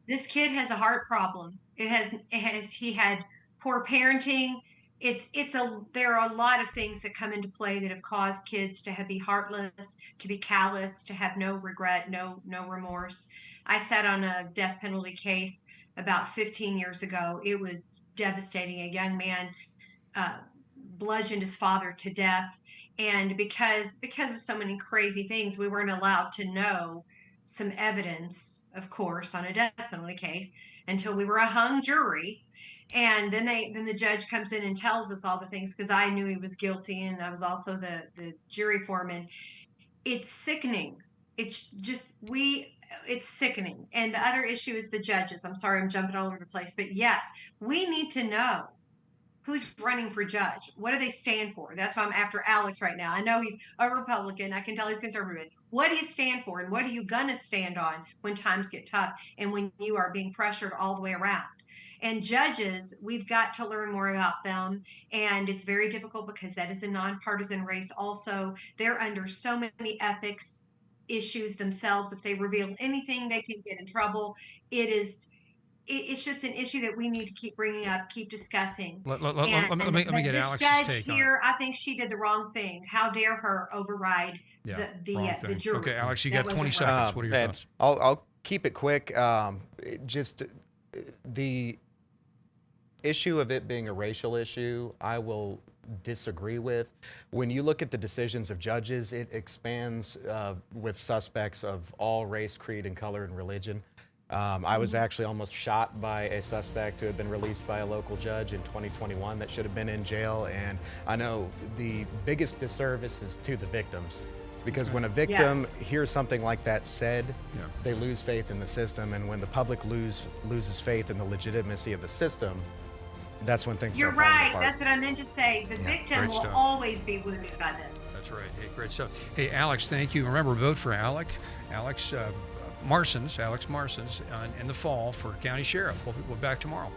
Speaker 5: This kid has a heart problem. He had poor parenting. There are a lot of things that come into play that have caused kids to be heartless, to be callous, to have no regret, no remorse. I sat on a death penalty case about 15 years ago. It was devastating. A young man bludgeoned his father to death. And because of so many crazy things, we weren't allowed to know some evidence, of course, on a death penalty case until we were a hung jury. And then the judge comes in and tells us all the things, because I knew he was guilty and I was also the jury foreman. It's sickening. It's sickening. And the other issue is the judges. I'm sorry, I'm jumping all over the place, but yes, we need to know who's running for judge. What do they stand for? That's why I'm after Alex right now. I know he's a Republican. I can tell he's conservative. What do you stand for? And what are you going to stand on when times get tough and when you are being pressured all the way around? And judges, we've got to learn more about them. And it's very difficult because that is a nonpartisan race. Also, they're under so many ethics issues themselves. If they reveal anything, they can get in trouble. It's just an issue that we need to keep bringing up, keep discussing.
Speaker 3: Let me get Alex's
Speaker 5: judge
Speaker 3: take
Speaker 5: here, I think she did the wrong thing. How dare her override the jury?
Speaker 3: Okay, Alex, you got 20 seconds. What are your thoughts?
Speaker 8: I'll keep it quick. Just the issue of it being a racial issue, I will disagree with. When you look at the decisions of judges, it expands with suspects of all race, creed, and color and religion. That is not the case. When you look at the decisions of judges, it expands with suspects of all race, creed, and color and religion. That is not the case. When you look at the decisions of judges, it expands with suspects of all race, creed, and color and religion. That is not the case. When you look at the decisions of judges, it expands with suspects of all race, creed, and color and religion. I was actually almost shot by a suspect who had been released by a local judge in 2021 that should have been in jail. And I know the biggest disservice is to the victims, because when a victim hears something like that said, they lose faith in the system. And when the public loses faith in the legitimacy of the system, that's when things
Speaker 5: You're
Speaker 8: start falling
Speaker 5: right.
Speaker 8: apart.
Speaker 5: That's what I meant to say. The victim will always be wounded by this.
Speaker 3: That's right. Hey, great stuff. Hey, Alex, thank you. Remember, vote for Alex Marsons in the fall for county sheriff. We'll be back tomorrow.